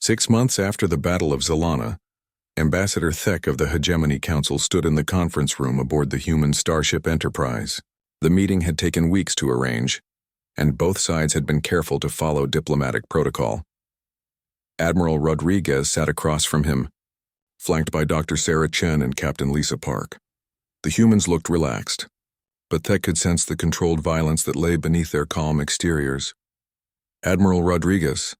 6 months after the Battle of Zalana, Ambassador Thek of the Hegemony Council stood in the conference room aboard the human starship Enterprise. The meeting had taken weeks to arrange, and both sides had been careful to follow diplomatic protocol. Admiral Rodriguez sat across from him, flanked by Dr. Sarah Chen and Captain Lisa Park. The humans looked relaxed, but Thek could sense the controlled violence that lay beneath their calm exteriors. "Admiral Rodriguez,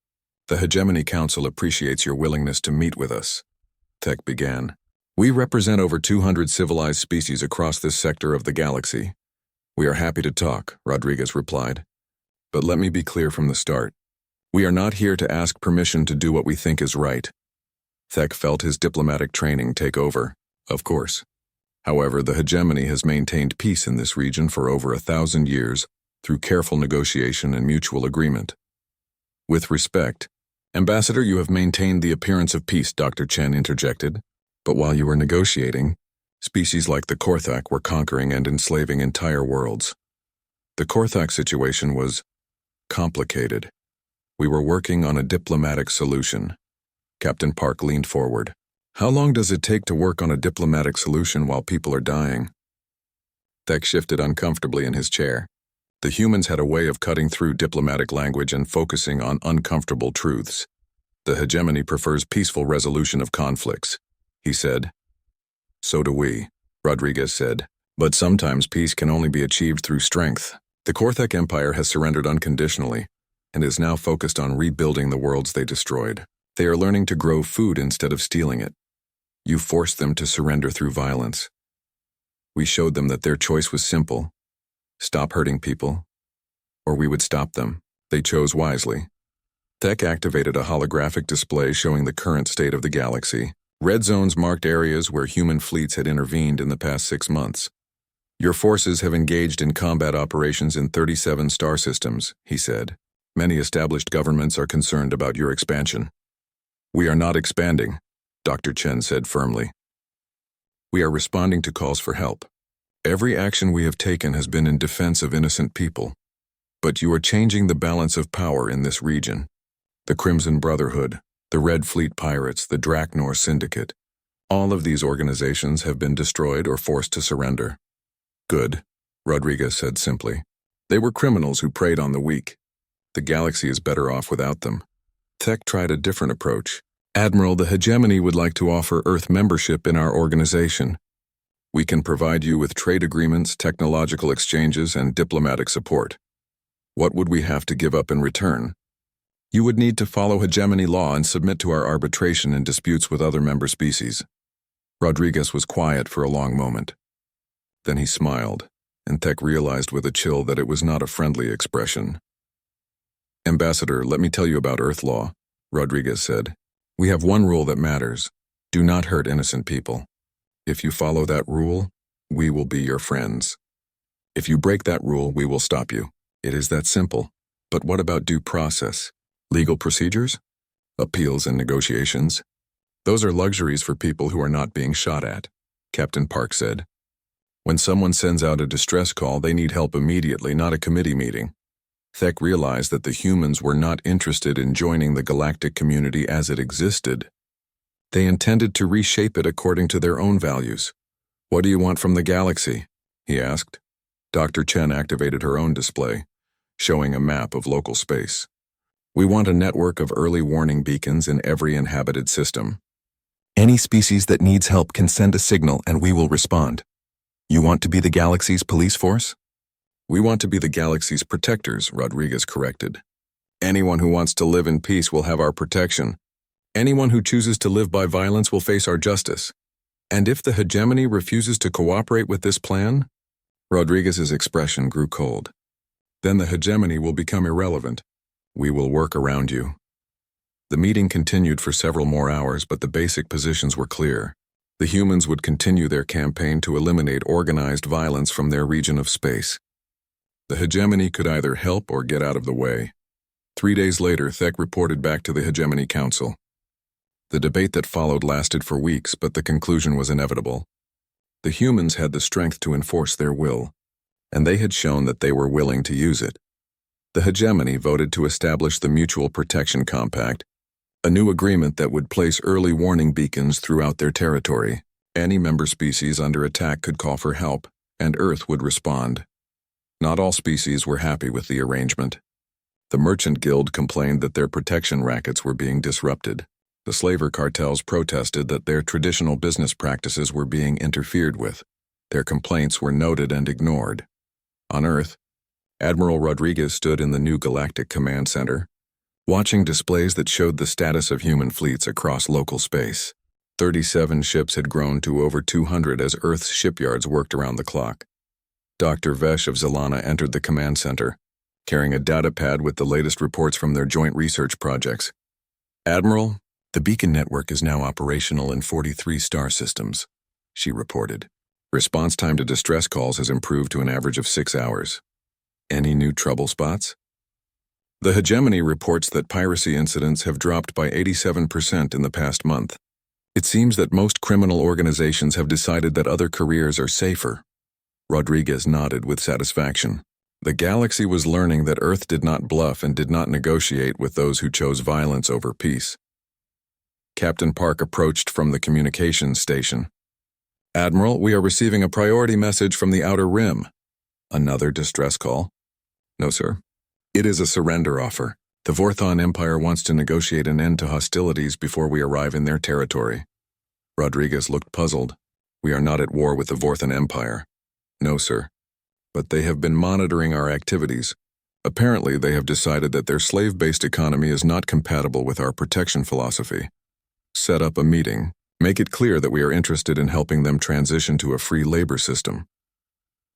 the Hegemony Council appreciates your willingness to meet with us," Thek began. "We represent over 200 civilized species across this sector of the galaxy. We are happy to talk," Rodriguez replied. "But let me be clear from the start. We are not here to ask permission to do what we think is right." Thek felt his diplomatic training take over. Of course. However, the Hegemony has maintained peace in this region for over 1,000 years through careful negotiation and mutual agreement. "With respect, Ambassador, you have maintained the appearance of peace," Dr. Chen interjected. "But while you were negotiating, species like the Korthak were conquering and enslaving entire worlds. The Korthak situation was complicated. We were working on a diplomatic solution." Captain Park leaned forward. "How long does it take to work on a diplomatic solution while people are dying?" Thek shifted uncomfortably in his chair. The humans had a way of cutting through diplomatic language and focusing on uncomfortable truths. "The Hegemony prefers peaceful resolution of conflicts," he said. "So do we," Rodriguez said. "But sometimes peace can only be achieved through strength. The Korthak Empire has surrendered unconditionally and is now focused on rebuilding the worlds they destroyed. They are learning to grow food instead of stealing it. You forced them to surrender through violence. We showed them that their choice was simple: stop hurting people, or we would stop them. They chose wisely." Thek activated a holographic display showing the current state of the galaxy. Red zones marked areas where human fleets had intervened in the past 6 months. "Your forces have engaged in combat operations in 37 star systems," he said. "Many established governments are concerned about your expansion." "We are not expanding," Dr. Chen said firmly. "We are responding to calls for help. Every action we have taken has been in defense of innocent people. But you are changing the balance of power in this region. The Crimson Brotherhood, the Red Fleet Pirates, the Draknor Syndicate, all of these organizations have been destroyed or forced to surrender." "Good," Rodriguez said simply. "They were criminals who preyed on the weak. The galaxy is better off without them." Thek tried a different approach. "Admiral, the Hegemony would like to offer Earth membership in our organization. We can provide you with trade agreements, technological exchanges, and diplomatic support. What would we have to give up in return?" "You would need to follow Hegemony law and submit to our arbitration in disputes with other member species." Rodriguez was quiet for a long moment. Then he smiled, and Thek realized with a chill that it was not a friendly expression. "Ambassador, let me tell you about Earth law," Rodriguez said. "We have one rule that matters: do not hurt innocent people. If you follow that rule, we will be your friends. If you break that rule, we will stop you. It is that simple. But what about due process? Legal procedures? Appeals and negotiations? Those are luxuries for people who are not being shot at," Captain Park said. "When someone sends out a distress call, they need help immediately, not a committee meeting." Thek realized that the humans were not interested in joining the galactic community as it existed. They intended to reshape it according to their own values. "What do you want from the galaxy?" he asked. Dr. Chen activated her own display, showing a map of local space. "We want a network of early warning beacons in every inhabited system. Any species that needs help can send a signal and we will respond. You want to be the galaxy's police force?" "We want to be the galaxy's protectors," Rodriguez corrected. "Anyone who wants to live in peace will have our protection. Anyone who chooses to live by violence will face our justice. And if the Hegemony refuses to cooperate with this plan?" Rodriguez's expression grew cold. "Then the Hegemony will become irrelevant. We will work around you." The meeting continued for several more hours, but the basic positions were clear. The humans would continue their campaign to eliminate organized violence from their region of space. The Hegemony could either help or get out of the way. 3 days later, Thek reported back to the Hegemony Council. The debate that followed lasted for weeks, but the conclusion was inevitable. The humans had the strength to enforce their will, and they had shown that they were willing to use it. The Hegemony voted to establish the Mutual Protection Compact, A new agreement that would place early warning beacons throughout their territory. Any member species under attack could call for help, and Earth would respond. Not all species were happy with the arrangement. The Merchant Guild complained that their protection rackets were being disrupted. The slaver cartels protested that their traditional business practices were being interfered with. Their complaints were noted and ignored. On Earth, Admiral Rodriguez stood in the new Galactic Command Center, watching displays that showed the status of human fleets across local space. 37 ships had grown to over 200 as Earth's shipyards worked around the clock. Dr. Vesh of Zalana entered the command center, carrying a data pad with the latest reports from their joint research projects. "Admiral, the beacon network is now operational in 43 star systems," she reported. "Response time to distress calls has improved to an average of 6 hours. Any new trouble spots?" The hegemony reports that piracy incidents have dropped by 87% in the past month. "It seems that most criminal organizations have decided that other careers are safer." Rodriguez nodded with satisfaction. The galaxy was learning that Earth did not bluff and did not negotiate with those who chose violence over peace. Captain Park approached from the communications station. "Admiral, we are receiving a priority message from the Outer Rim." "Another distress call?" "No, sir. It is a surrender offer. The Vorthon Empire wants to negotiate an end to hostilities before we arrive in their territory." Rodriguez looked puzzled. "We are not at war with the Vorthon Empire." "No, sir. But they have been monitoring our activities. Apparently, they have decided that their slave-based economy is not compatible with our protection philosophy. Set up a meeting. Make it clear that we are interested in helping them transition to a free labor system."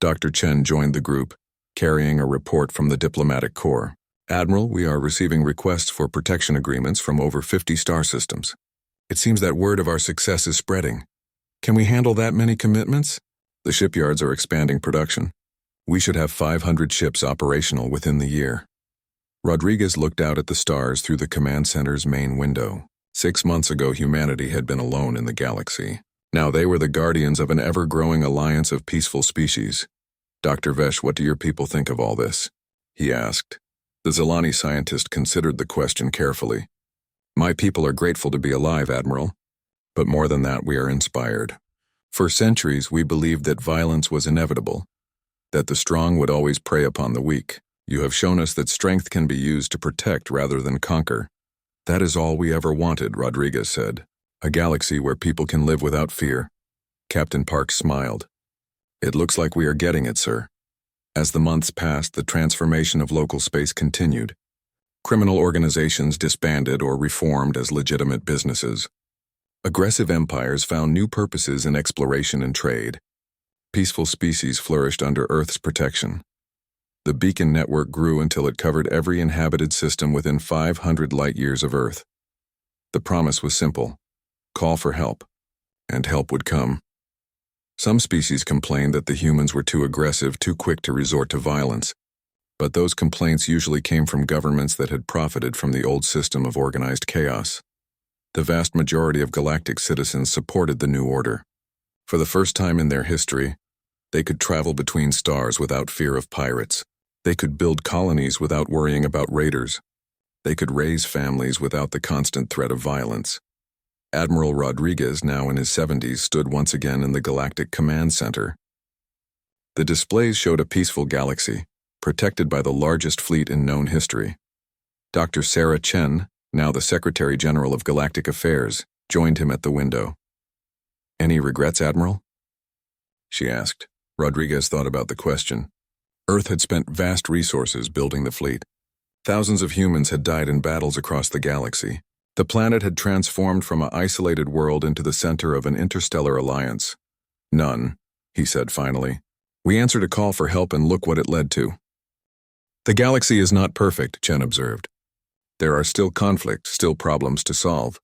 Dr. Chen joined the group, carrying a report from the diplomatic corps. "Admiral, we are receiving requests for protection agreements from over 50 star systems. It seems that word of our success is spreading. Can we handle that many commitments? The shipyards are expanding production. We should have 500 ships operational within the year." Rodriguez looked out at the stars through the command center's main window. 6 months ago, humanity had been alone in the galaxy. Now they were the guardians of an ever-growing alliance of peaceful species. "Dr. Vesh, what do your people think of all this?" he asked. The Zalani scientist considered the question carefully. "My people are grateful to be alive, Admiral. But more than that, we are inspired. For centuries, we believed that violence was inevitable, that the strong would always prey upon the weak. You have shown us that strength can be used to protect rather than conquer. That is all we ever wanted," Rodriguez said. "A galaxy where people can live without fear." Captain Park smiled. "It looks like we are getting it, sir." As the months passed, the transformation of local space continued. Criminal organizations disbanded or reformed as legitimate businesses. Aggressive empires found new purposes in exploration and trade. Peaceful species flourished under Earth's protection. The beacon network grew until it covered every inhabited system within 500 light-years of Earth. The promise was simple: call for help, and help would come. Some species complained that the humans were too aggressive, too quick to resort to violence. But those complaints usually came from governments that had profited from the old system of organized chaos. The vast majority of galactic citizens supported the new order. For the first time in their history, they could travel between stars without fear of pirates. They could build colonies without worrying about raiders. They could raise families without the constant threat of violence. Admiral Rodriguez, now in his 70s, stood once again in the Galactic Command Center. The displays showed a peaceful galaxy, protected by the largest fleet in known history. Dr. Sarah Chen, now the Secretary General of Galactic Affairs, joined him at the window. "Any regrets, Admiral?" she asked. Rodriguez thought about the question. Earth had spent vast resources building the fleet. Thousands of humans had died in battles across the galaxy. The planet had transformed from an isolated world into the center of an interstellar alliance. "None," he said finally. "We answered a call for help and look what it led to." "The galaxy is not perfect," Chen observed. "There are still conflicts, still problems to solve.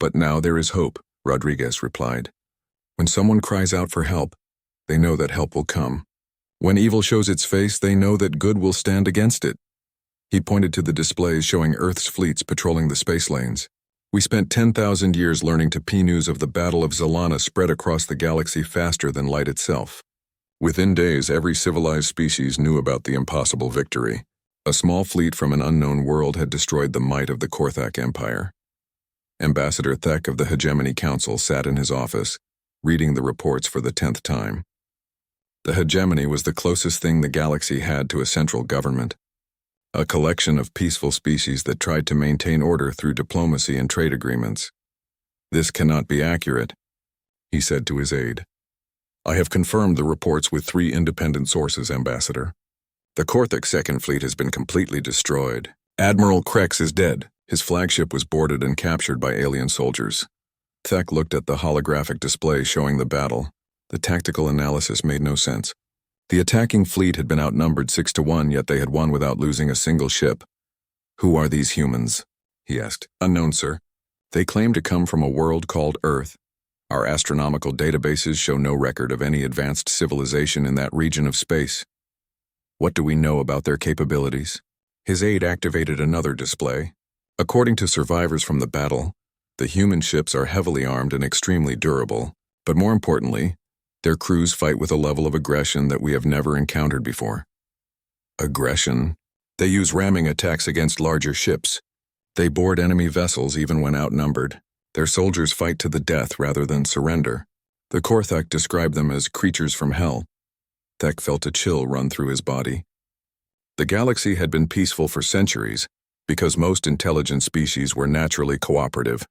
But now there is hope," Rodriguez replied. "When someone cries out for help, they know that help will come. When evil shows its face, they know that good will stand against it." He pointed to the displays showing Earth's fleets patrolling the space lanes. "We spent 10,000 years learning to P-News of the Battle of Zalana spread across the galaxy faster than light itself. Within days, every civilized species knew about the impossible victory. A small fleet from an unknown world had destroyed the might of the Korthak Empire. Ambassador Thek of the Hegemony Council sat in his office, reading the reports for the 10th time. The hegemony was the closest thing the galaxy had to a central government, a collection of peaceful species that tried to maintain order through diplomacy and trade agreements. "This cannot be accurate," he said to his aide. "I have confirmed the reports with 3 independent sources, Ambassador. The Korthik Second Fleet has been completely destroyed. Admiral Krex is dead. His flagship was boarded and captured by alien soldiers." Thek looked at the holographic display showing the battle. The tactical analysis made no sense. The attacking fleet had been outnumbered 6-1, yet they had won without losing a single ship. "Who are these humans?" he asked. "Unknown, sir. They claim to come from a world called Earth. Our astronomical databases show no record of any advanced civilization in that region of space. What do we know about their capabilities?" His aide activated another display. "According to survivors from the battle, the human ships are heavily armed and extremely durable, but more importantly, their crews fight with a level of aggression that we have never encountered before." Aggression? They use ramming attacks against larger ships. They board enemy vessels even when outnumbered. Their soldiers fight to the death rather than surrender. The Korthak described them as creatures from hell. Thek felt a chill run through his body. The galaxy had been peaceful for centuries because most intelligent species were naturally cooperative.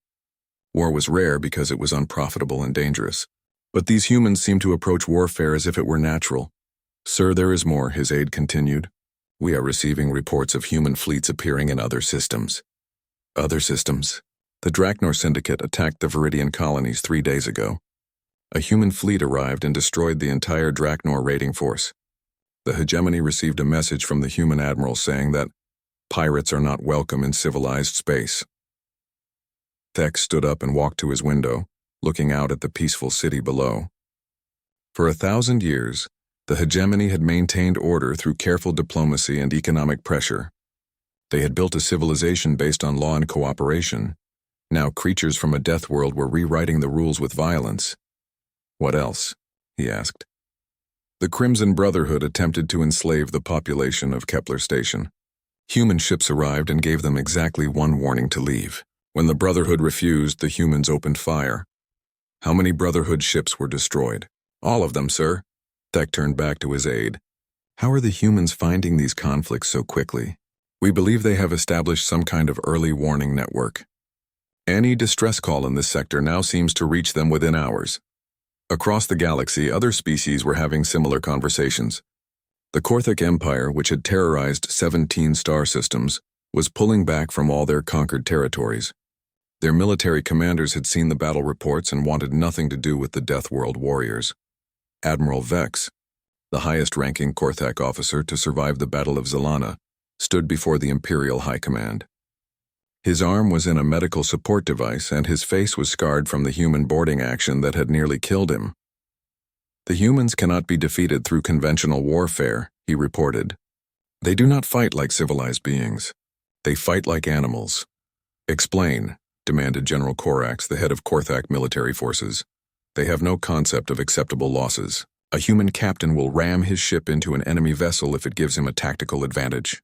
War was rare because it was unprofitable and dangerous. But these humans seem to approach warfare as if it were natural. "Sir, there is more," his aide continued. "We are receiving reports of human fleets appearing in other systems." Other systems? The Draknor Syndicate attacked the Viridian colonies 3 days ago. A human fleet arrived and destroyed the entire Draknor raiding force. The hegemony received a message from the human admiral saying that pirates are not welcome in civilized space. Thek stood up and walked to his window, looking out at the peaceful city below. For 1,000 years, the hegemony had maintained order through careful diplomacy and economic pressure. They had built a civilization based on law and cooperation. Now creatures from a death world were rewriting the rules with violence. "What else?" he asked. The Crimson Brotherhood attempted to enslave the population of Kepler Station. Human ships arrived and gave them exactly 1 warning to leave. When the Brotherhood refused, the humans opened fire. "How many Brotherhood ships were destroyed?" "All of them, sir." Thek turned back to his aide. "How are the humans finding these conflicts so quickly?" "We believe they have established some kind of early warning network. Any distress call in this sector now seems to reach them within hours." Across the galaxy, other species were having similar conversations. The Korthik Empire, which had terrorized 17 star systems, was pulling back from all their conquered territories. Their military commanders had seen the battle reports and wanted nothing to do with the Deathworld warriors. Admiral Vex, the highest-ranking Korthak officer to survive the Battle of Zalana, stood before the Imperial High Command. His arm was in a medical support device and his face was scarred from the human boarding action that had nearly killed him. "The humans cannot be defeated through conventional warfare," he reported. "They do not fight like civilized beings. They fight like animals." "Explain," demanded General Korax, the head of Korthak military forces. "They have no concept of acceptable losses. A human captain will ram his ship into an enemy vessel if it gives him a tactical advantage.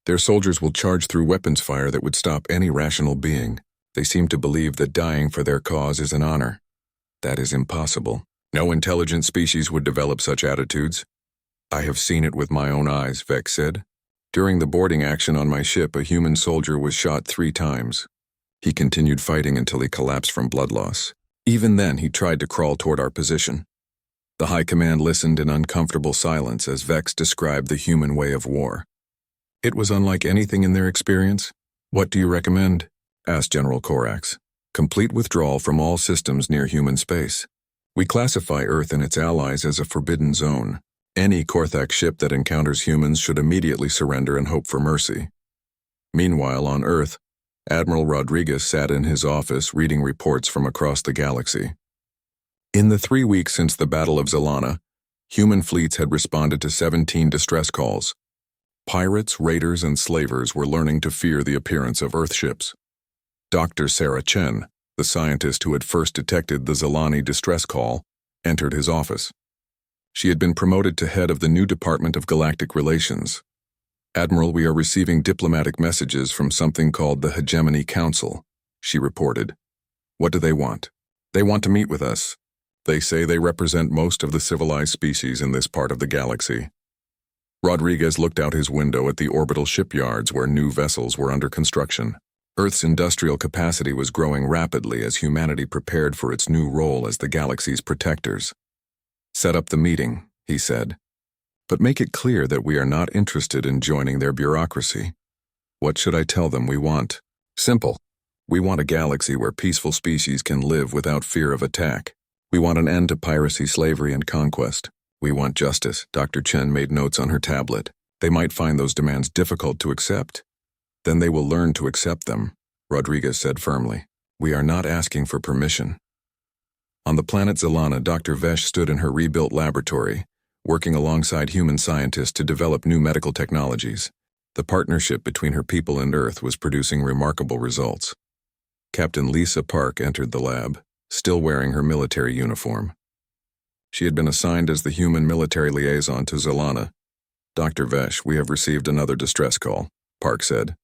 Their soldiers will charge through weapons fire that would stop any rational being. They seem to believe that dying for their cause is an honor. That is impossible. No intelligent species would develop such attitudes." "I have seen it with my own eyes," Vex said. "During the boarding action on my ship, a human soldier was shot 3 times. He continued fighting until he collapsed from blood loss. Even then, he tried to crawl toward our position." The High Command listened in uncomfortable silence as Vex described the human way of war. "It was unlike anything in their experience." "What do you recommend?" asked General Korax. "Complete withdrawal from all systems near human space. We classify Earth and its allies as a forbidden zone. Any Korthak ship that encounters humans should immediately surrender and hope for mercy." Meanwhile, on Earth, Admiral Rodriguez sat in his office reading reports from across the galaxy. In the 3 weeks since the Battle of Zalana, human fleets had responded to 17 distress calls. Pirates, raiders, and slavers were learning to fear the appearance of Earth ships. Dr. Sarah Chen, the scientist who had first detected the Zalani distress call, entered his office. She had been promoted to head of the new Department of Galactic Relations. "Admiral, we are receiving diplomatic messages from something called the Hegemony Council," she reported. What do they want? They want to meet with us. They say they represent most of the civilized species in this part of the galaxy. Rodriguez looked out his window at the orbital shipyards where new vessels were under construction. Earth's industrial capacity was growing rapidly as humanity prepared for its new role as the galaxy's protectors. Set up the meeting, he said, but make it clear that we are not interested in joining their bureaucracy. What should I tell them we want? Simple. We want a galaxy where peaceful species can live without fear of attack. We want an end to piracy, slavery, and conquest. We want justice. Dr. Chen made notes on her tablet. They might find those demands difficult to accept. Then they will learn to accept them, Rodriguez said firmly. We are not asking for permission. On the planet Zalana, Dr. Vesh stood in her rebuilt laboratory, working alongside human scientists to develop new medical technologies. The partnership between her people and Earth was producing remarkable results. Captain Lisa Park entered the lab, still wearing her military uniform. She had been assigned as the human military liaison to Zalana. Dr. Vesh, we have received another distress call, Park said.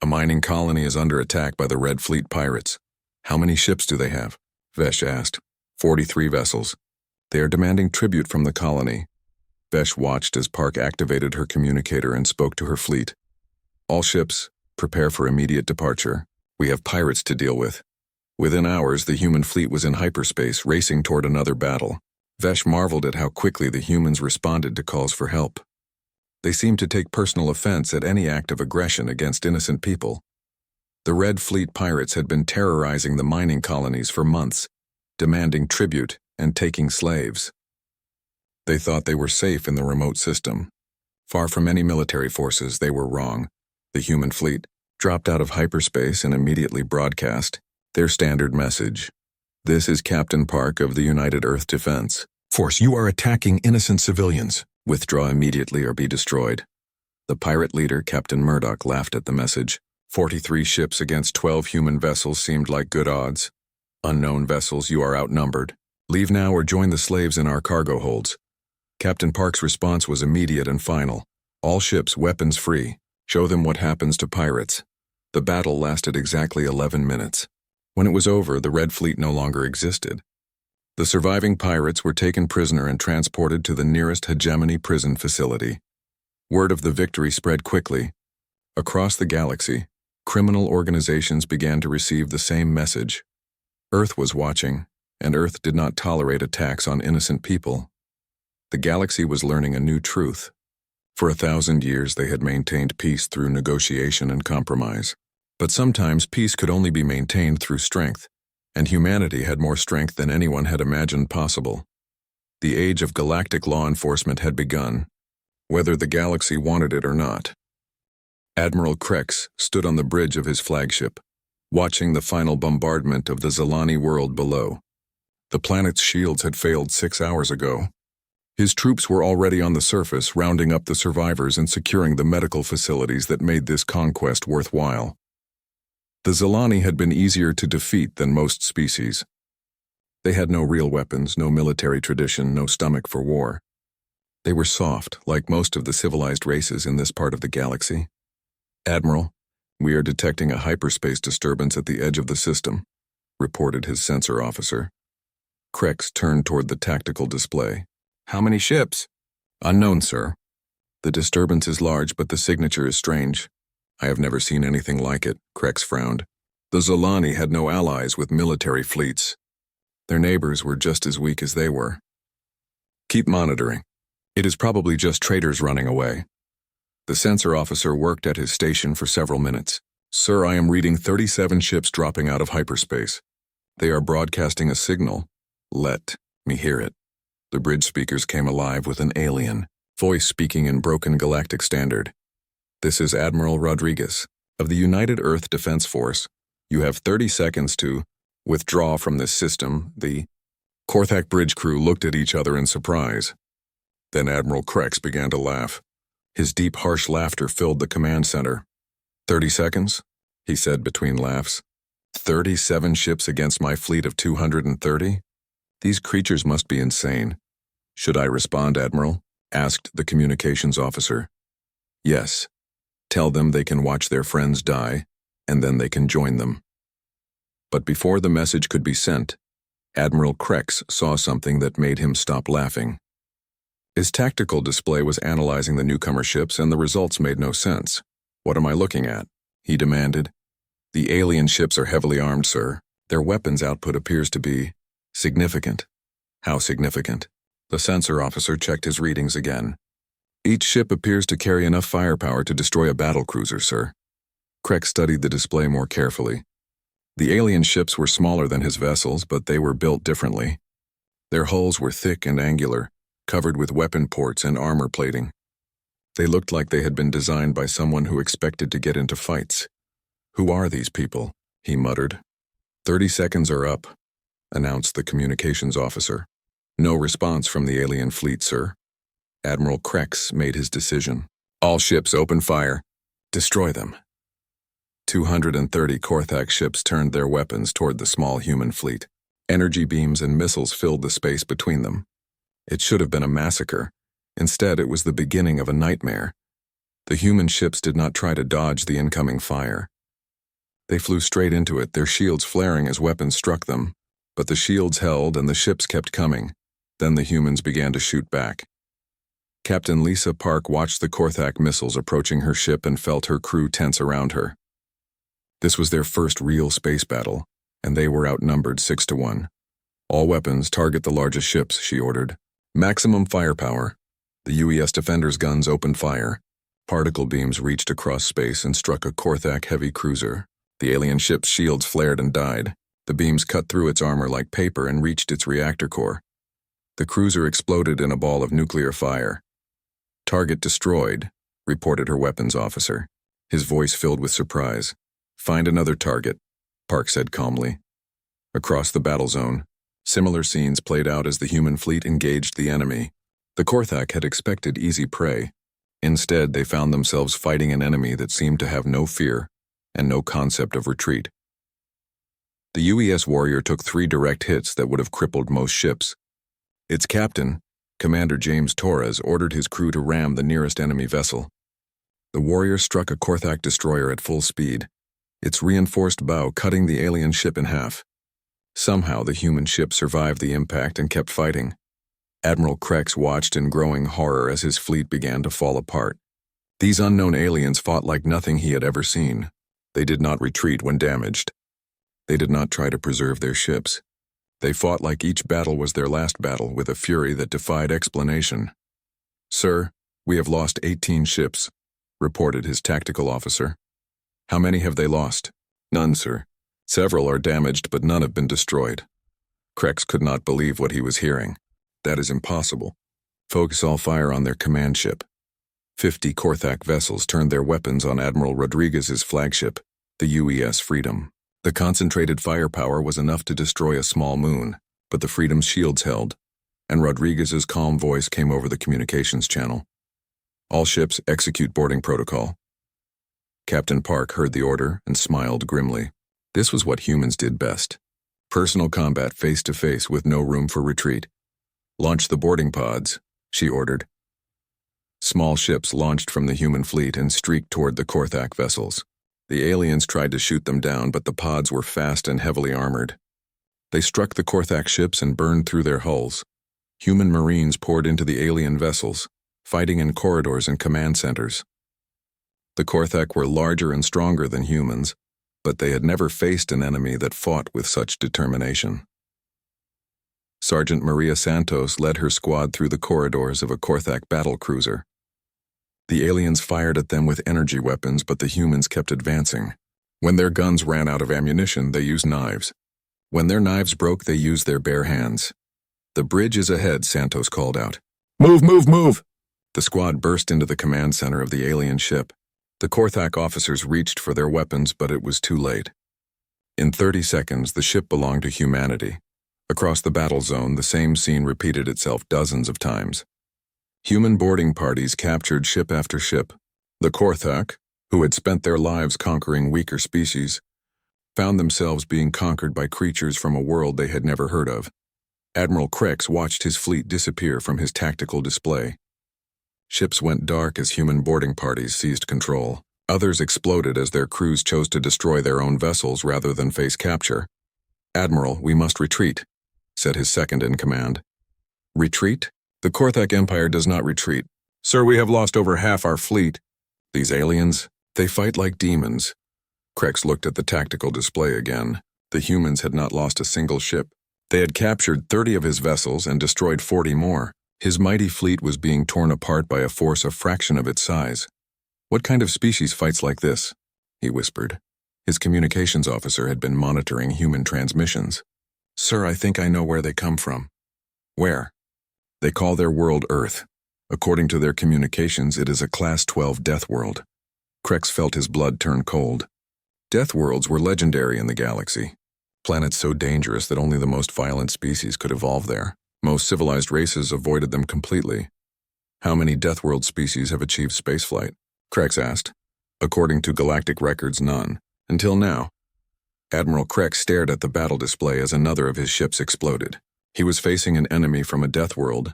A mining colony is under attack by the Red Fleet pirates. How many ships do they have? Vesh asked. 43 vessels. They are demanding tribute from the colony. Vesh watched as Park activated her communicator and spoke to her fleet. All ships, prepare for immediate departure. We have pirates to deal with. Within hours, the human fleet was in hyperspace, racing toward another battle. Vesh marveled at how quickly the humans responded to calls for help. They seemed to take personal offense at any act of aggression against innocent people. The Red Fleet pirates had been terrorizing the mining colonies for months, demanding tribute and taking slaves. They thought they were safe in the remote system. Far from any military forces, they were wrong. The human fleet dropped out of hyperspace and immediately broadcast their standard message. This is Captain Park of the United Earth Defense Force. You are attacking innocent civilians. Withdraw immediately or be destroyed. The pirate leader, Captain Murdoch, laughed at the message. 43 ships against 12 human vessels seemed like good odds. Unknown vessels, you are outnumbered. Leave now or join the slaves in our cargo holds. Captain Park's response was immediate and final. All ships weapons free. Show them what happens to pirates. The battle lasted exactly 11 minutes. When it was over, the Red Fleet no longer existed. The surviving pirates were taken prisoner and transported to the nearest hegemony prison facility. Word of the victory spread quickly. Across the galaxy, criminal organizations began to receive the same message. Earth was watching, and Earth did not tolerate attacks on innocent people. The galaxy was learning a new truth. For 1,000 years they had maintained peace through negotiation and compromise. But sometimes peace could only be maintained through strength, and humanity had more strength than anyone had imagined possible. The age of galactic law enforcement had begun, whether the galaxy wanted it or not. Admiral Krex stood on the bridge of his flagship, watching the final bombardment of the Zalani world below. The planet's shields had failed 6 hours ago. His troops were already on the surface, rounding up the survivors and securing the medical facilities that made this conquest worthwhile. The Zalani had been easier to defeat than most species. They had no real weapons, no military tradition, no stomach for war. They were soft, like most of the civilized races in this part of the galaxy. Admiral, we are detecting a hyperspace disturbance at the edge of the system, reported his sensor officer. Krex turned toward the tactical display. How many ships? Unknown, sir. The disturbance is large, but the signature is strange. I have never seen anything like it, Krex frowned. The Zalani had no allies with military fleets. Their neighbors were just as weak as they were. Keep monitoring. It is probably just traitors running away. The sensor officer worked at his station for several minutes. Sir, I am reading 37 ships dropping out of hyperspace. They are broadcasting a signal. Let me hear it. The bridge speakers came alive with an alien voice speaking in broken galactic standard. This is Admiral Rodriguez of the United Earth Defense Force. You have 30 seconds to withdraw from this system. The Korthak bridge crew looked at each other in surprise. Then Admiral Krex began to laugh. His deep, harsh laughter filled the command center. 30 seconds, he said between laughs. 37 ships against my fleet of 230? These creatures must be insane. Should I respond, Admiral? Asked the communications officer. Yes. Tell them they can watch their friends die, and then they can join them. But before the message could be sent, Admiral Krex saw something that made him stop laughing. His tactical display was analyzing the newcomer ships, and the results made no sense. "What am I looking at?" he demanded. "The alien ships are heavily armed, sir. Their weapons output appears to be significant." "How significant?" The sensor officer checked his readings again. "Each ship appears to carry enough firepower to destroy a battlecruiser, sir." Krex studied the display more carefully. The alien ships were smaller than his vessels, but they were built differently. Their hulls were thick and angular, covered with weapon ports and armor plating. They looked like they had been designed by someone who expected to get into fights. "Who are these people?" he muttered. 30 seconds are up," announced the communications officer. "No response from the alien fleet, sir." Admiral Krex made his decision. "All ships open fire. Destroy them." 230 Korthak ships turned their weapons toward the small human fleet. Energy beams and missiles filled the space between them. It should have been a massacre. Instead, it was the beginning of a nightmare. The human ships did not try to dodge the incoming fire. They flew straight into it, their shields flaring as weapons struck them. But the shields held and the ships kept coming. Then the humans began to shoot back. Captain Lisa Park watched the Korthak missiles approaching her ship and felt her crew tense around her. This was their first real space battle, and they were outnumbered 6-1. "All weapons target the largest ships," she ordered. "Maximum firepower." The UES Defender's guns opened fire. Particle beams reached across space and struck a Korthak heavy cruiser. The alien ship's shields flared and died. The beams cut through its armor like paper and reached its reactor core. The cruiser exploded in a ball of nuclear fire. "Target destroyed," reported her weapons officer, his voice filled with surprise. "Find another target," Park said calmly. Across the battle zone, similar scenes played out as the human fleet engaged the enemy. The Korthak had expected easy prey. Instead, they found themselves fighting an enemy that seemed to have no fear and no concept of retreat. The UES Warrior took 3 direct hits that would have crippled most ships. Its captain, Commander James Torres, ordered his crew to ram the nearest enemy vessel. The Warrior struck a Korthak destroyer at full speed, its reinforced bow cutting the alien ship in half. Somehow the human ship survived the impact and kept fighting. Admiral Krex watched in growing horror as his fleet began to fall apart. These unknown aliens fought like nothing he had ever seen. They did not retreat when damaged. They did not try to preserve their ships. They fought like each battle was their last battle, with a fury that defied explanation. "Sir, we have lost 18 ships," reported his tactical officer. "How many have they lost?" "None, sir. Several are damaged, but none have been destroyed." Krex could not believe what he was hearing. "That is impossible. Focus all fire on their command ship." 50 Korthak vessels turned their weapons on Admiral Rodriguez's flagship, the UES Freedom. The concentrated firepower was enough to destroy a small moon, but the Freedom's shields held, and Rodriguez's calm voice came over the communications channel. "All ships execute boarding protocol." Captain Park heard the order and smiled grimly. This was what humans did best. Personal combat face-to-face with no room for retreat. "Launch the boarding pods," she ordered. Small ships launched from the human fleet and streaked toward the Korthak vessels. The aliens tried to shoot them down, but the pods were fast and heavily armored. They struck the Korthak ships and burned through their hulls. Human Marines poured into the alien vessels, fighting in corridors and command centers. The Korthak were larger and stronger than humans, but they had never faced an enemy that fought with such determination. Sergeant Maria Santos led her squad through the corridors of a Korthak battlecruiser. The aliens fired at them with energy weapons, but the humans kept advancing. When their guns ran out of ammunition, they used knives. When their knives broke, they used their bare hands. "The bridge is ahead," Santos called out. "Move, move, move!" The squad burst into the command center of the alien ship. The Korthak officers reached for their weapons, but it was too late. In 30 seconds, the ship belonged to humanity. Across the battle zone, the same scene repeated itself dozens of times. Human boarding parties captured ship after ship. The Korthak, who had spent their lives conquering weaker species, found themselves being conquered by creatures from a world they had never heard of. Admiral Krex watched his fleet disappear from his tactical display. Ships went dark as human boarding parties seized control. Others exploded as their crews chose to destroy their own vessels rather than face capture. "Admiral, we must retreat," said his second in command. "Retreat? The Korthak Empire does not retreat. Sir, we have lost over half our fleet. These aliens, they fight like demons." Krex looked at the tactical display again. The humans had not lost a single ship. They had captured 30 of his vessels and destroyed 40 more. His mighty fleet was being torn apart by a force a fraction of its size. "What kind of species fights like this?" he whispered. His communications officer had been monitoring human transmissions. "Sir, I think I know where they come from." "Where?" "They call their world Earth. According to their communications, it is a Class 12 death world." Krex felt his blood turn cold. Death worlds were legendary in the galaxy. Planets so dangerous that only the most violent species could evolve there. Most civilized races avoided them completely. "How many death world species have achieved spaceflight?" Krex asked. "According to galactic records, none. Until now." Admiral Krex stared at the battle display as another of his ships exploded. He was facing an enemy from a death world,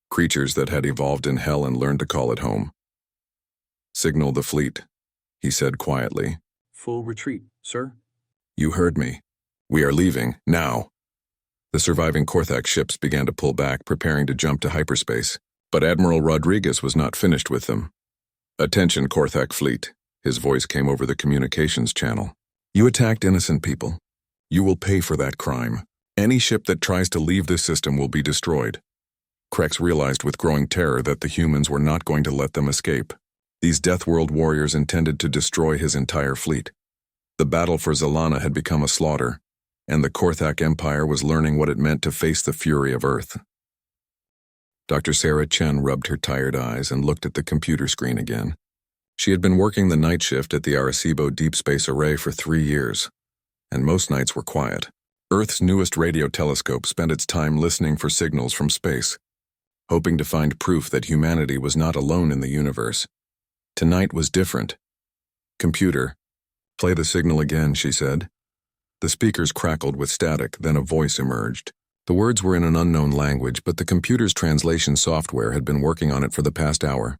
creatures that had evolved in hell and learned to call it home. "Signal the fleet," he said quietly. "Full retreat, sir." "You heard me. We are leaving, now." The surviving Korthak ships began to pull back, preparing to jump to hyperspace, but Admiral Rodriguez was not finished with them. "Attention, Korthak fleet," his voice came over the communications channel. "You attacked innocent people. You will pay for that crime. Any ship that tries to leave this system will be destroyed." Krex realized with growing terror that the humans were not going to let them escape. These Death World warriors intended to destroy his entire fleet. The battle for Zalana had become a slaughter, and the Korthak Empire was learning what it meant to face the fury of Earth. Dr. Sarah Chen rubbed her tired eyes and looked at the computer screen again. She had been working the night shift at the Arecibo Deep Space Array for 3 years, and most nights were quiet. Earth's newest radio telescope spent its time listening for signals from space, hoping to find proof that humanity was not alone in the universe. Tonight was different. "Computer, play the signal again," she said. The speakers crackled with static, then a voice emerged. The words were in an unknown language, but the computer's translation software had been working on it for the past hour.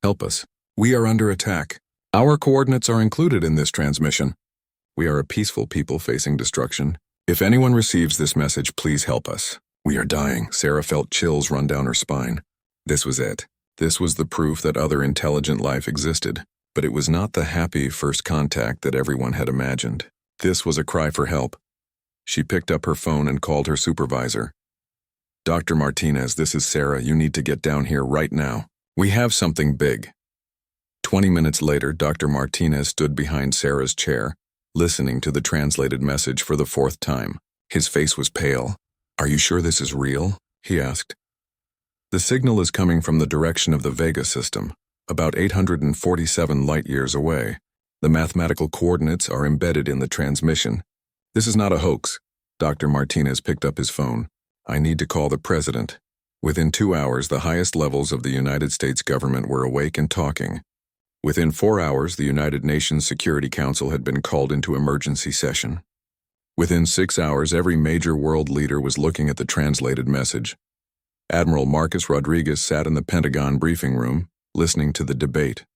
"Help us. We are under attack. Our coordinates are included in this transmission. We are a peaceful people facing destruction. If anyone receives this message, please help us. We are dying." Sarah felt chills run down her spine. This was it. This was the proof that other intelligent life existed, but it was not the happy first contact that everyone had imagined. This was a cry for help. She picked up her phone and called her supervisor. "Dr. Martinez, this is Sarah. You need to get down here right now. We have something big." 20 minutes later, Dr. Martinez stood behind Sarah's chair, listening to the translated message for the 4th time. His face was pale. "Are you sure this is real?" he asked. "The signal is coming from the direction of the Vega system, about 847 light-years away. The mathematical coordinates are embedded in the transmission. This is not a hoax." Dr. Martinez picked up his phone. "I need to call the president." Within 2 hours, the highest levels of the United States government were awake and talking. Within 4 hours, the United Nations Security Council had been called into emergency session. Within 6 hours, every major world leader was looking at the translated message. Admiral Marcus Rodriguez sat in the Pentagon briefing room, listening to the debate.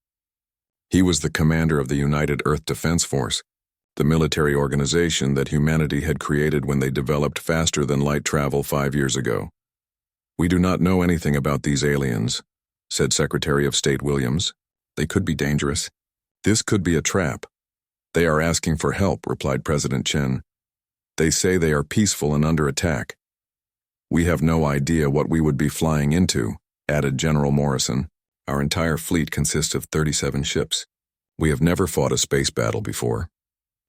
He was the commander of the United Earth Defense Force, the military organization that humanity had created when they developed faster-than-light travel 5 years ago. "We do not know anything about these aliens," said Secretary of State Williams. "They could be dangerous. This could be a trap." "They are asking for help," replied President Chen. "They say they are peaceful and under attack." "We have no idea what we would be flying into," added General Morrison. "Our entire fleet consists of 37 ships. We have never fought a space battle before."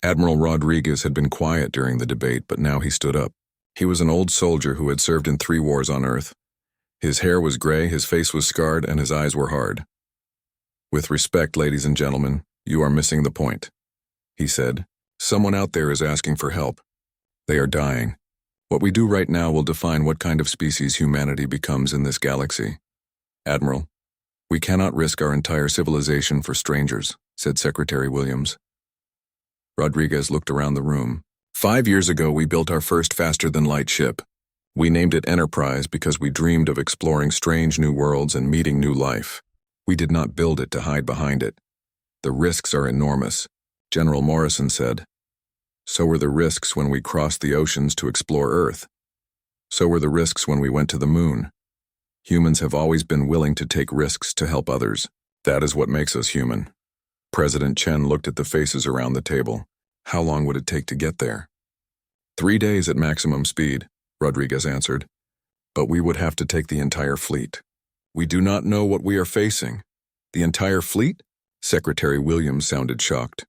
Admiral Rodriguez had been quiet during the debate, but now he stood up. He was an old soldier who had served in 3 wars on Earth. His hair was gray, his face was scarred, and his eyes were hard. "With respect, ladies and gentlemen, you are missing the point," he said. "Someone out there is asking for help. They are dying. What we do right now will define what kind of species humanity becomes in this galaxy. Admiral, we cannot risk our entire civilization for strangers," said Secretary Williams. Rodriguez looked around the room. 5 years ago, we built our first faster-than-light ship. We named it Enterprise because we dreamed of exploring strange new worlds and meeting new life. We did not build it to hide behind it. The risks are enormous, General Morrison said. So were the risks when we crossed the oceans to explore Earth. So were the risks when we went to the moon. Humans have always been willing to take risks to help others. That is what makes us human. President Chen looked at the faces around the table. How long would it take to get there? 3 days at maximum speed, Rodriguez answered. But we would have to take the entire fleet. We do not know what we are facing. The entire fleet? Secretary Williams sounded shocked.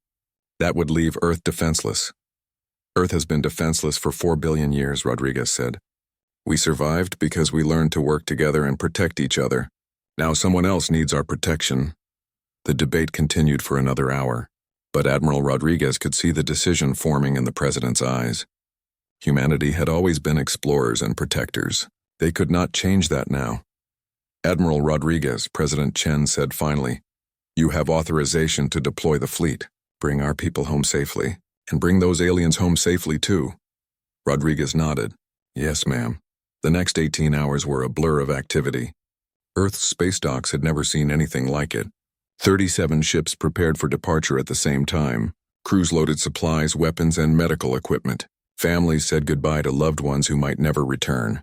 That would leave Earth defenseless. Earth has been defenseless for 4 billion years, Rodriguez said. We survived because we learned to work together and protect each other. Now someone else needs our protection. The debate continued for another hour, but Admiral Rodriguez could see the decision forming in the president's eyes. Humanity had always been explorers and protectors. They could not change that now. Admiral Rodriguez, President Chen said finally, "You have authorization to deploy the fleet. Bring our people home safely, and bring those aliens home safely too." Rodriguez nodded. "Yes, ma'am." The next 18 hours were a blur of activity. Earth's space docks had never seen anything like it. 37 ships prepared for departure at the same time. Crews loaded supplies, weapons, and medical equipment. Families said goodbye to loved ones who might never return.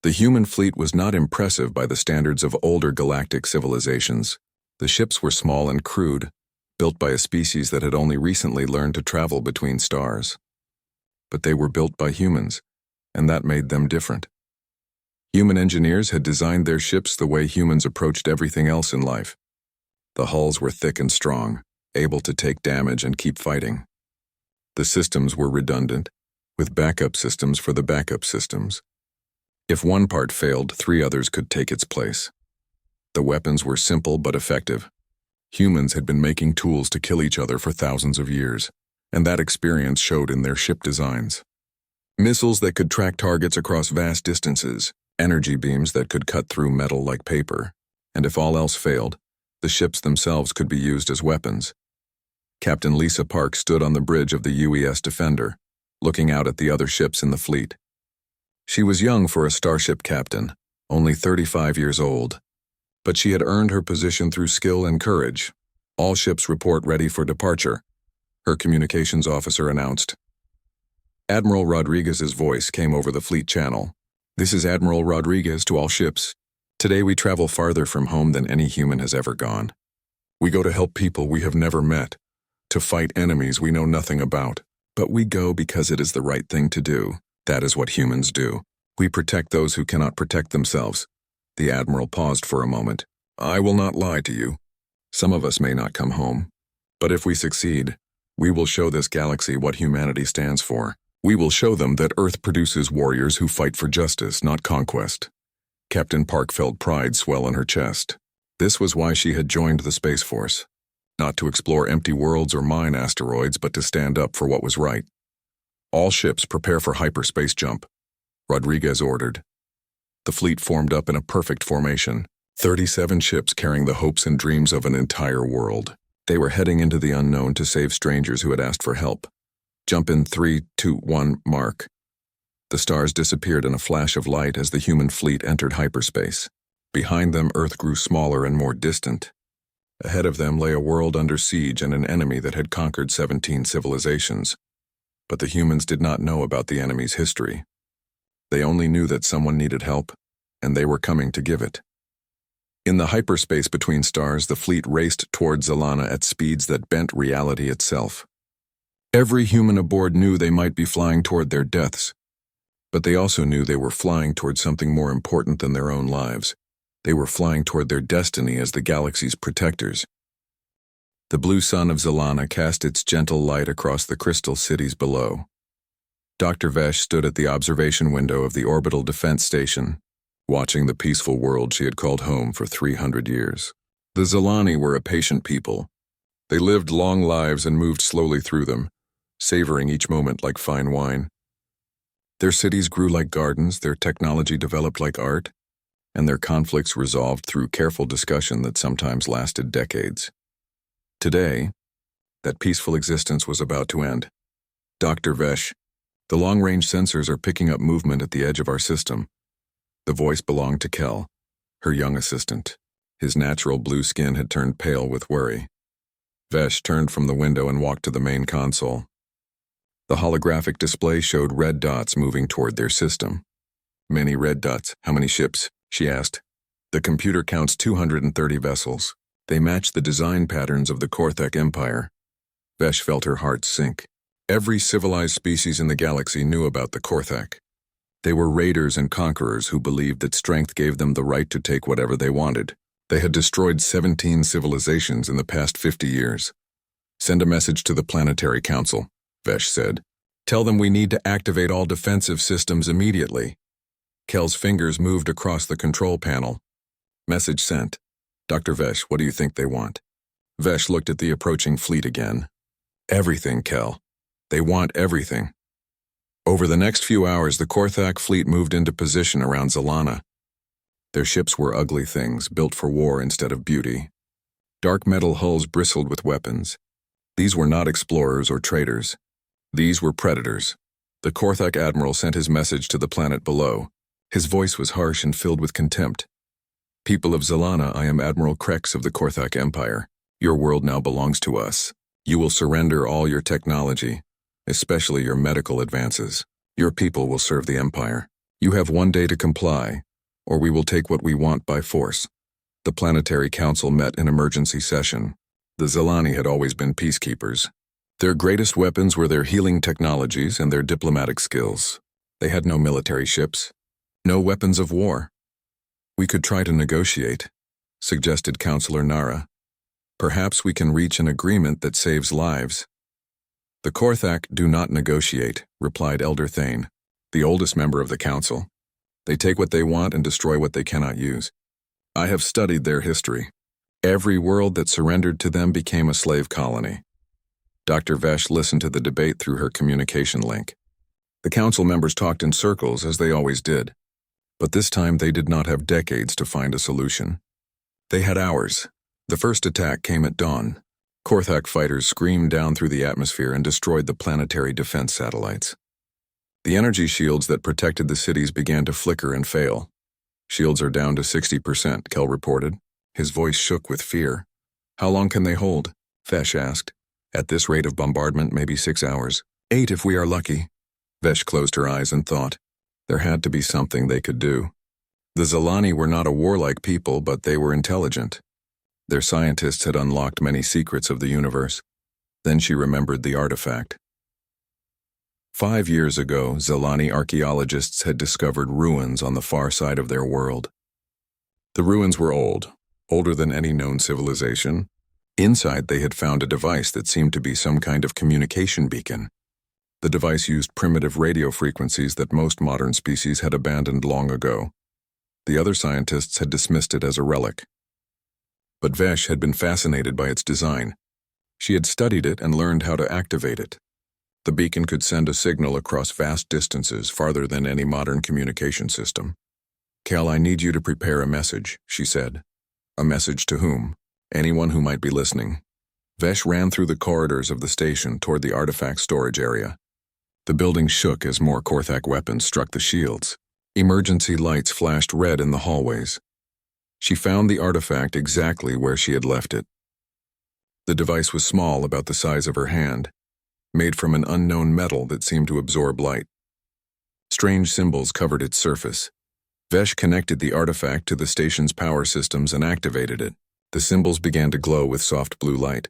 The human fleet was not impressive by the standards of older galactic civilizations. The ships were small and crude, built by a species that had only recently learned to travel between stars. But they were built by humans, and that made them different. Human engineers had designed their ships the way humans approached everything else in life. The hulls were thick and strong, able to take damage and keep fighting. The systems were redundant, with backup systems for the backup systems. If one part failed, 3 others could take its place. The weapons were simple but effective. Humans had been making tools to kill each other for thousands of years, and that experience showed in their ship designs. Missiles that could track targets across vast distances, energy beams that could cut through metal like paper, and if all else failed, the ships themselves could be used as weapons. Captain Lisa Park stood on the bridge of the UES Defender, looking out at the other ships in the fleet. She was young for a starship captain, only 35 years old, but she had earned her position through skill and courage. "All ships report ready for departure," her communications officer announced. Admiral Rodriguez's voice came over the fleet channel. "This is Admiral Rodriguez to all ships. Today we travel farther from home than any human has ever gone. We go to help people we have never met, to fight enemies we know nothing about. But we go because it is the right thing to do. That is what humans do. We protect those who cannot protect themselves." The Admiral paused for a moment. "I will not lie to you. Some of us may not come home. But if we succeed, we will show this galaxy what humanity stands for. We will show them that Earth produces warriors who fight for justice, not conquest." Captain Park felt pride swell in her chest. This was why she had joined the Space Force. Not to explore empty worlds or mine asteroids, but to stand up for what was right. "All ships prepare for hyperspace jump," Rodriguez ordered. The fleet formed up in a perfect formation, 37 ships carrying the hopes and dreams of an entire world. They were heading into the unknown to save strangers who had asked for help. "Jump in 3, 2, 1, mark." The stars disappeared in a flash of light as the human fleet entered hyperspace. Behind them, Earth grew smaller and more distant. Ahead of them lay a world under siege and an enemy that had conquered 17 civilizations. But the humans did not know about the enemy's history. They only knew that someone needed help, and they were coming to give it. In the hyperspace between stars, the fleet raced toward Zalana at speeds that bent reality itself. Every human aboard knew they might be flying toward their deaths, but they also knew they were flying toward something more important than their own lives. They were flying toward their destiny as the galaxy's protectors. The blue sun of Zalana cast its gentle light across the crystal cities below. Dr. Vesh stood at the observation window of the orbital defense station, watching the peaceful world she had called home for 300 years. The Zalani were a patient people. They lived long lives and moved slowly through them, savoring each moment like fine wine. Their cities grew like gardens, their technology developed like art, and their conflicts resolved through careful discussion that sometimes lasted decades. Today, that peaceful existence was about to end. "Dr. Vesh, the long-range sensors are picking up movement at the edge of our system." The voice belonged to Kel, her young assistant. His natural blue skin had turned pale with worry. Vesh turned from the window and walked to the main console. The holographic display showed red dots moving toward their system. Many red dots. How many ships? She asked. The computer counts 230 vessels. They match the design patterns of the Korthak Empire. Vesh felt her heart sink. Every civilized species in the galaxy knew about the Korthak. They were raiders and conquerors who believed that strength gave them the right to take whatever they wanted. They had destroyed 17 civilizations in the past 50 years. Send a message to the Planetary Council, Vesh said. Tell them we need to activate all defensive systems immediately. Kel's fingers moved across the control panel. Message sent. Dr. Vesh, what do you think they want? Vesh looked at the approaching fleet again. Everything, Kel. They want everything. Over the next few hours, the Korthak fleet moved into position around Zalana. Their ships were ugly things, built for war instead of beauty. Dark metal hulls bristled with weapons. These were not explorers or traders. These were predators. The Korthak admiral sent his message to the planet below. His voice was harsh and filled with contempt. People of Zalana, I am Admiral Krex of the Korthak Empire. Your world now belongs to us. You will surrender all your technology, especially your medical advances. Your people will serve the Empire. You have 1 day to comply, or we will take what we want by force. The Planetary Council met in emergency session. The Zalani had always been peacekeepers. Their greatest weapons were their healing technologies and their diplomatic skills. They had no military ships, no weapons of war. We could try to negotiate, suggested Counselor Nara. Perhaps we can reach an agreement that saves lives. The Korthak do not negotiate, replied Elder Thane, the oldest member of the council. They take what they want and destroy what they cannot use. I have studied their history. Every world that surrendered to them became a slave colony. Dr. Vesh listened to the debate through her communication link. The council members talked in circles as they always did. But this time they did not have decades to find a solution. They had hours. The first attack came at dawn. Korthak fighters screamed down through the atmosphere and destroyed the planetary defense satellites. The energy shields that protected the cities began to flicker and fail. Shields are down to 60%, Kel reported. His voice shook with fear. How long can they hold? Vesh asked. At this rate of bombardment, maybe 6 hours. 8 if we are lucky. Vesh closed her eyes and thought. There had to be something they could do. The Zalani were not a warlike people, but they were intelligent. Their scientists had unlocked many secrets of the universe. Then she remembered the artifact. 5 years ago, Zalani archaeologists had discovered ruins on the far side of their world. The ruins were old, older than any known civilization. Inside, they had found a device that seemed to be some kind of communication beacon. The device used primitive radio frequencies that most modern species had abandoned long ago. The other scientists had dismissed it as a relic. But Vesh had been fascinated by its design. She had studied it and learned how to activate it. The beacon could send a signal across vast distances, farther than any modern communication system. Kel, I need you to prepare a message, she said. A message to whom? Anyone who might be listening. Vesh ran through the corridors of the station toward the artifact storage area. The building shook as more Korthak weapons struck the shields. Emergency lights flashed red in the hallways. She found the artifact exactly where she had left it. The device was small, about the size of her hand, made from an unknown metal that seemed to absorb light. Strange symbols covered its surface. Vesh connected the artifact to the station's power systems and activated it. The symbols began to glow with soft blue light.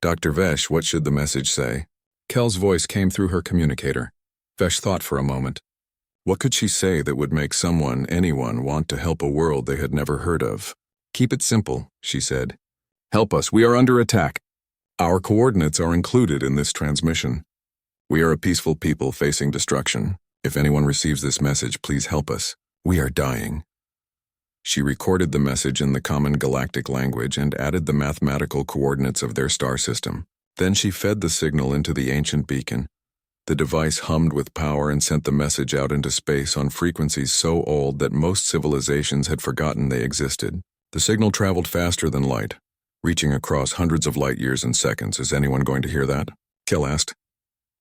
Dr. Vesh, what should the message say? Kel's voice came through her communicator. Vesh thought for a moment. What could she say that would make someone, anyone, want to help a world they had never heard of? Keep it simple, she said. Help us, we are under attack. Our coordinates are included in this transmission. We are a peaceful people facing destruction. If anyone receives this message, please help us. We are dying. She recorded the message in the common galactic language and added the mathematical coordinates of their star system. Then she fed the signal into the ancient beacon. The device hummed with power and sent the message out into space on frequencies so old that most civilizations had forgotten they existed. The signal traveled faster than light, reaching across hundreds of light years in seconds. Is anyone going to hear that? Kel asked.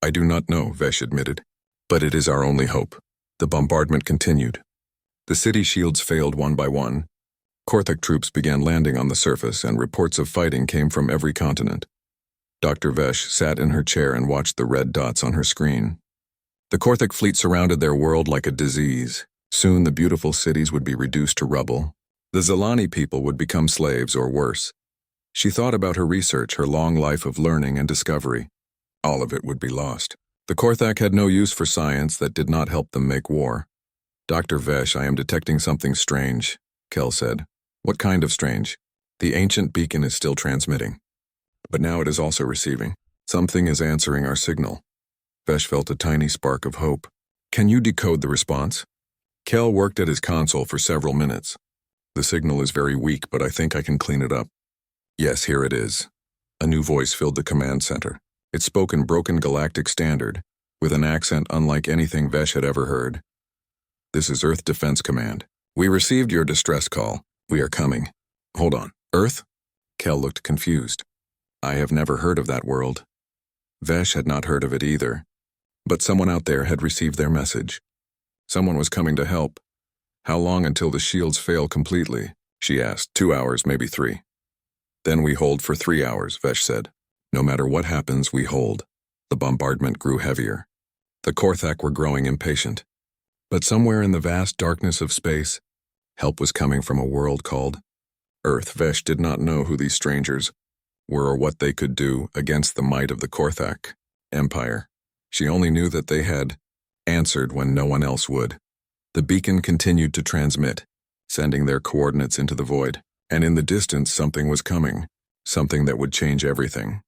I do not know, Vesh admitted. But it is our only hope. The bombardment continued. The city shields failed one by one. Korthak troops began landing on the surface, and reports of fighting came from every continent. Dr. Vesh sat in her chair and watched the red dots on her screen. The Korthik fleet surrounded their world like a disease. Soon the beautiful cities would be reduced to rubble. The Zilani people would become slaves or worse. She thought about her research, her long life of learning and discovery. All of it would be lost. The Korthak had no use for science that did not help them make war. Dr. Vesh, I am detecting something strange, Kel said. What kind of strange? The ancient beacon is still transmitting. But now it is also receiving. Something is answering our signal. Vesh felt a tiny spark of hope. Can you decode the response? Kel worked at his console for several minutes. The signal is very weak, but I think I can clean it up. Yes, here it is. A new voice filled the command center. It spoke in broken galactic standard, with an accent unlike anything Vesh had ever heard. This is Earth Defense Command. We received your distress call. We are coming. Hold on. Earth? Kel looked confused. I have never heard of that world. Vesh had not heard of it either. But someone out there had received their message. Someone was coming to help. How long until the shields fail completely? She asked. 2 hours, maybe 3. Then we hold for 3 hours, Vesh said. No matter what happens, we hold. The bombardment grew heavier. The Korthak were growing impatient. But somewhere in the vast darkness of space, help was coming from a world called Earth. Vesh did not know who these strangers were or what they could do against the might of the Korthak Empire. She only knew that they had answered when no one else would. The beacon continued to transmit, sending their coordinates into the void, and in the distance something was coming, something that would change everything.